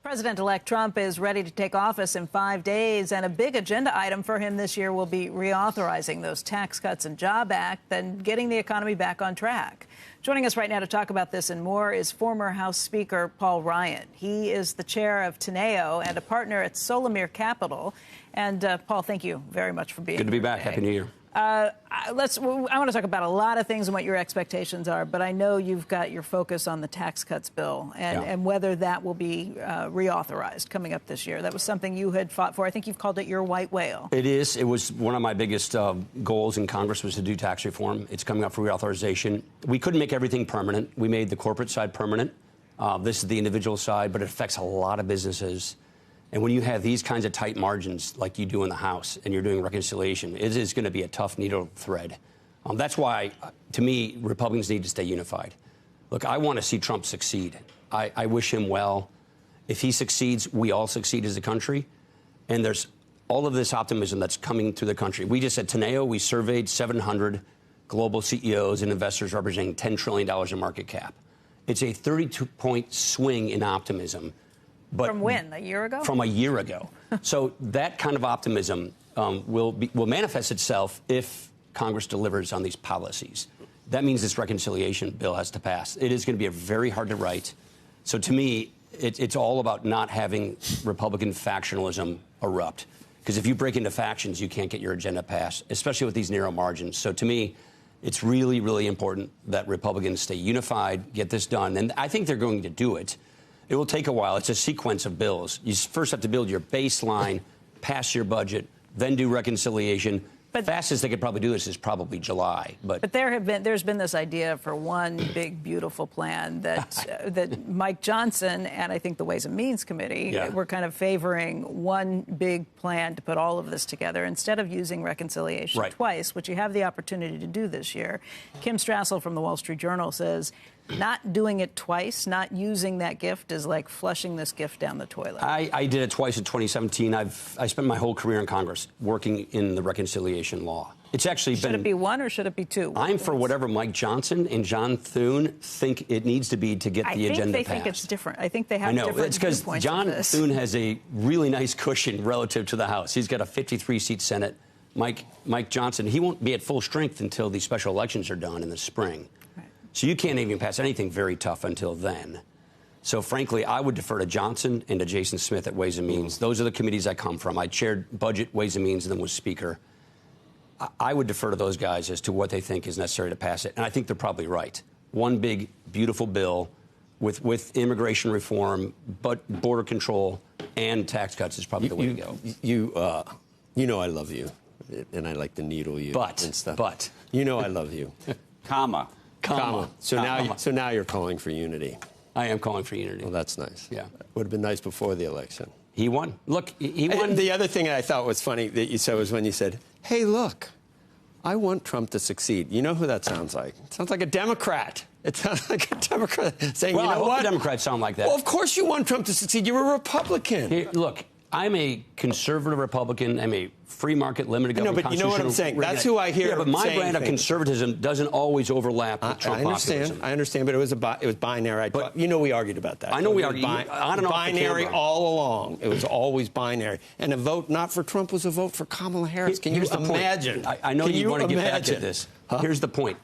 President-elect Trump is ready to take office in 5 days, and a big agenda item for him this year will be reauthorizing those Tax Cuts and Jobs Act and getting the economy back on track. Joining us right now to talk about this and more is former House Speaker Paul Ryan. He is the chair of Teneo and a partner at Solomir Capital. And Paul, thank you very much for being here. Good to be back. Today. Happy New Year. I want to talk about a lot of things and what your expectations are, but I know you've got your focus on the tax cuts bill and whether that will be reauthorized coming up this year. That was something you had fought for. I think you've called it your white whale. It is. It was one of my biggest goals in Congress was to do tax reform. It's coming up for reauthorization. We couldn't make everything permanent. We made the corporate side permanent. This is the individual side, but it affects a lot of businesses. And when you have these kinds of tight margins like you do in the House and you're doing reconciliation, it is going to be a tough needle thread. That's why, to me, Republicans need to stay unified. Look, I want to see Trump succeed. I wish him well. If he succeeds, we all succeed as a country. And there's all of this optimism that's coming through the country. We just at Teneo, we surveyed 700 global CEOs and investors representing $10 trillion in market cap. It's a 32-point swing in optimism. But from when? A year ago? From a year ago. So that kind of optimism will manifest itself if Congress delivers on these policies. That means this reconciliation bill has to pass. It is going to be very hard to write. So to me, it's all about not having Republican factionalism erupt. Because if you break into factions, you can't get your agenda passed, especially with these narrow margins. So to me, it's really, really important that Republicans stay unified, get this done. And I think they're going to do it. It will take a while. It's a sequence of bills. You first have to build your baseline, pass your budget, then do reconciliation. But fastest they could probably do this is probably July. But there's been this idea for one big, beautiful plan that that Mike Johnson and I think the Ways and Means Committee were kind of favoring one big plan to put all of this together instead of using reconciliation twice, which you have the opportunity to do this year. Kim Strassel from the Wall Street Journal says not doing it twice, not using that gift is like flushing this gift down the toilet. I did it twice in 2017. I spent my whole career in Congress working in the reconciliation law. It's actually Should it be one or should it be two? I'm for whatever Mike Johnson and John Thune think it needs to be to get the agenda passed. I think they think it's different. I think they have different viewpoints. It's because John Thune has a really nice cushion relative to the House. He's got a 53-seat Senate. Mike Johnson, he won't be at full strength until the special elections are done in the spring. So you can't even pass anything very tough until then. So, frankly, I would defer to Johnson and to Jason Smith at Ways and Means. Those are the committees I come from. I chaired Budget, Ways and Means, and then was Speaker. I would defer to those guys as to what they think is necessary to pass it. And I think they're probably right. One big, beautiful bill with immigration reform, but border control and tax cuts is probably the way to go. You know I love you, and I like to needle you and stuff. But. You know I love you. Comma. So now you're calling for unity. I am calling for unity. Well, that's nice. Yeah. Would have been nice before the election. He won. Look, he won. The other thing I thought was funny that you said was when you said, hey, look, I want Trump to succeed. You know who that sounds like? It sounds like a Democrat. It sounds like a Democrat saying, well, you know I hope what? the Democrats sound like that. Well, of course you want Trump to succeed. You're a Republican. Here, look, I'm a conservative Republican. I'm a free market, limited government. No, but you know what I'm saying. That's who I hear. Yeah, but my brand of conservatism doesn't always overlap with Trump populism. I understand, but it was binary. You know we argued about that. I know we argued. On and off binary the all along. It was always binary. And a vote not for Trump was a vote for Kamala Harris. Can you imagine? I know you want to get back to this. Here's the point.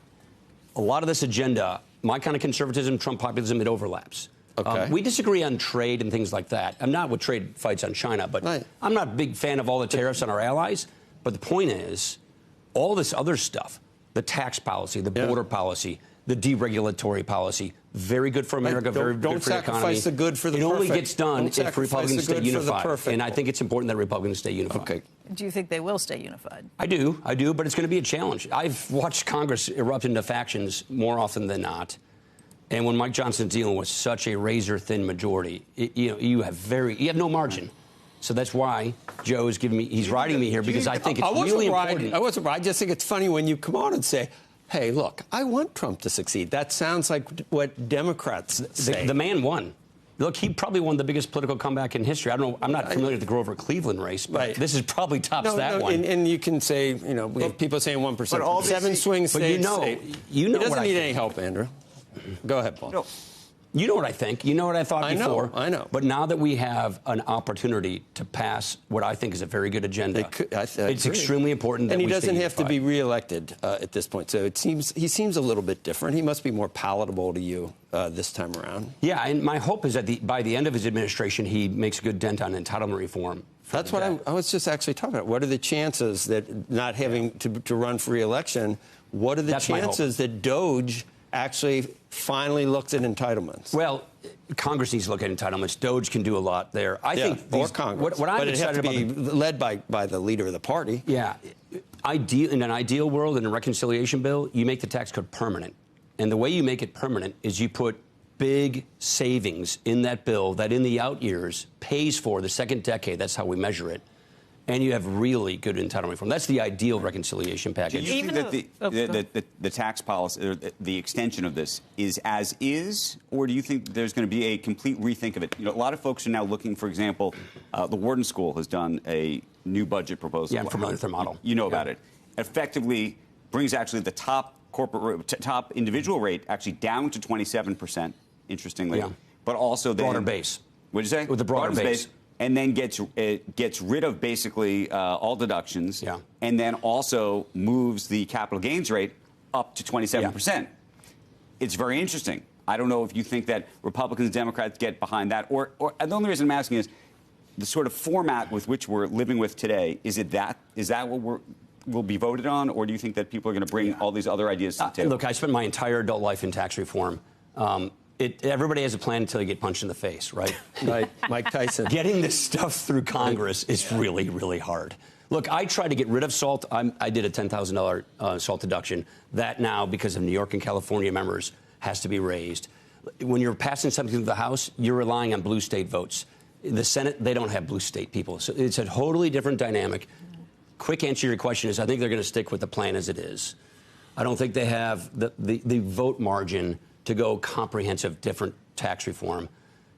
A lot of this agenda, my kind of conservatism, Trump populism, it overlaps. Okay. We disagree on trade and things like that. I'm not with trade fights on China, but I'm not a big fan of all the tariffs on our allies. But the point is, all this other stuff, the tax policy, the border policy, the deregulatory policy, very good for America, very good for the economy. Don't sacrifice the good for the perfect. It only gets done if Republicans stay unified. And I think it's important that Republicans stay unified. Okay. Do you think they will stay unified? I do, but it's going to be a challenge. I've watched Congress erupt into factions more often than not. And when Mike Johnson's dealing with such a razor-thin majority, you have no margin. So that's why Joe is giving me, he's riding me here because I think it's really important. I wasn't right. I just think it's funny when you come on and say, hey, look, I want Trump to succeed. That sounds like what Democrats say. The man won. Look, he probably won the biggest political comeback in history. I don't know. I'm not familiar with the Grover-Cleveland race, but this is probably tops that one. And you can say, we have people saying 1%. But all 7 swing states. But you know he doesn't what need any help, Andrew. Go ahead, Paul. You know what I think. You know what I thought before. I know. But now that we have an opportunity to pass what I think is a very good agenda, it's extremely important that and he we doesn't stay have to be reelected at this point. So he seems a little bit different. He must be more palatable to you this time around. Yeah, and my hope is that by the end of his administration, he makes a good dent on entitlement reform. That's what I was just actually talking about. What are the chances that not having to run for re-election, what are the chances that DOJ actually finally looks at entitlements? Well, Congress needs to look at entitlements. DOJ can do a lot there. I think or Congress. What I'm but it has excited to be led by the leader of the party. Yeah. In an ideal world, in a reconciliation bill, you make the tax code permanent. And the way you make it permanent is you put big savings in that bill that in the out years pays for the second decade. That's how we measure it. And you have really good entitlement reform. That's the ideal reconciliation package. Do you think that the tax policy, or the extension of this, is as is, or do you think there's going to be a complete rethink of it? You know, a lot of folks are now looking, for example, the Wharton School has done a new budget proposal. Yeah, I'm familiar with their model. You know about it. Effectively brings actually the top top individual rate actually down to 27%, interestingly. Yeah. But also then... Broader base. What did you say? With the broader base. And then gets rid of basically all deductions, and then also moves the capital gains rate up to 27%. Yeah. It's very interesting. I don't know if you think that Republicans and Democrats get behind that, or the only reason I'm asking is the sort of format with which we're living with today. Is that what will be voted on, or do you think that people are going to bring all these other ideas to the table? Look, I spent my entire adult life in tax reform. Everybody has a plan until you get punched in the face, right? Right, Mike Tyson. Getting this stuff through Congress is really, really hard. Look, I tried to get rid of SALT. I did a $10,000 SALT deduction. That now, because of New York and California members, has to be raised. When you're passing something through the House, you're relying on blue state votes. The Senate, they don't have blue state people. So it's a totally different dynamic. Quick answer to your question is I think they're going to stick with the plan as it is. I don't think they have the vote margin to go comprehensive, different tax reform.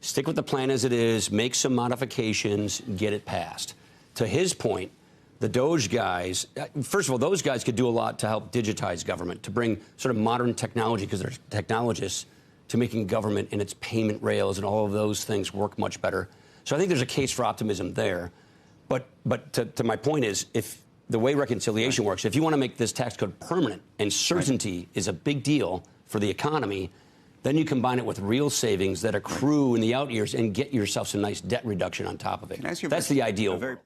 Stick with the plan as it is, make some modifications, get it passed. To his point, the DOJ guys, first of all, those guys could do a lot to help digitize government, to bring sort of modern technology, because they're technologists, to making government and its payment rails and all of those things work much better. So I think there's a case for optimism there. But to my point is, if the way reconciliation works, if you want to make this tax code permanent, and certainty is a big deal for the economy, then you combine it with real savings that accrue in the out years and get yourself some nice debt reduction on top of it. That's the ideal.